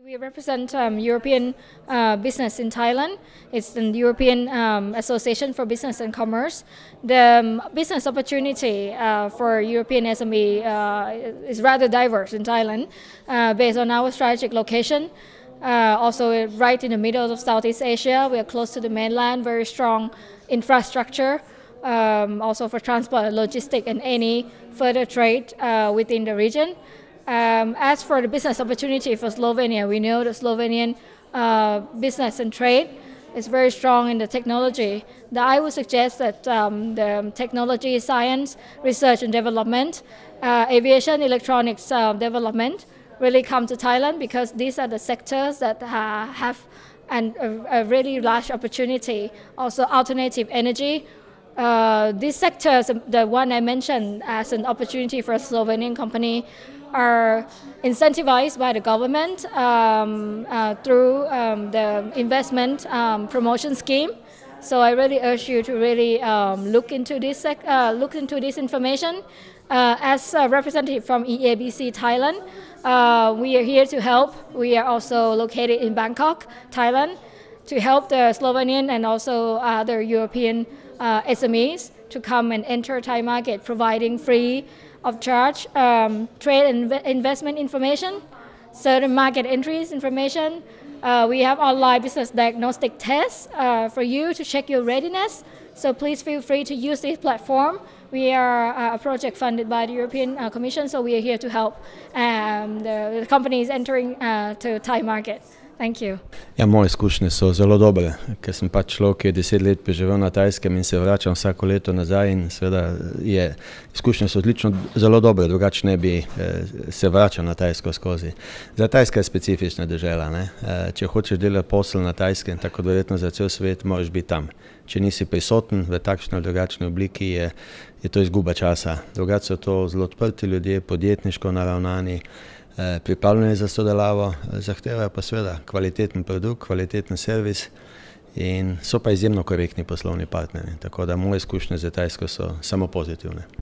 We represent European business in Thailand. It's the European Association for Business and Commerce. The business opportunity for European SME is rather diverse in Thailand based on our strategic location. Also right in the middle of Southeast Asia, we are close to the mainland, very strong infrastructure, also for transport and logistics and any further trade within the region. As for the business opportunity for Slovenia, we know that Slovenian business and trade is very strong in the technology. I would suggest that the technology, science, research and development, aviation, electronics development really come to Thailand because these are the sectors that have a really large opportunity. Also alternative energy. These sectors, the one I mentioned as an opportunity for a Slovenian company, are incentivized by the government through the investment promotion scheme. So I really urge you to really look into this information. As a representative from EABC Thailand, we are here to help. We are also located in Bangkok, Thailand, to help the Slovenian and also other European SMEs to come and enter Thai market, providing free of charge trade and investment information, certain market entries information. We have online business diagnostic tests for you to check your readiness. So please feel free to use this platform. We are a project funded by the European Commission, so we are here to help the companies entering to Thai market. Thank you. Ja, moje izkušnje so zelo dobre, ker sem pač človek, ki je 10 let preživel na Tajskem in se vračam vsako leto nazaj in seveda izkušnje so odlično, zelo dobre, drugače ne bi se vračal na Tajsko skozi. Za Tajska je specifična dežela, ne? Če hočeš delati posel na Tajskem, tako verjetno za cel svet, moraš biti tam. Če nisi prisoten v takšni ali drugačni obliki, je to izguba časa. Drugače so to zelo odprti ljudje, podjetniško naravnani, pripravljeni za sodelavo, zahtevajo pa seveda kvaliteten produkt, kvaliteten servis in so pa izjemno korektni poslovni partnerji. Tako da moje izkušnje z Tajsko so samo pozitivne.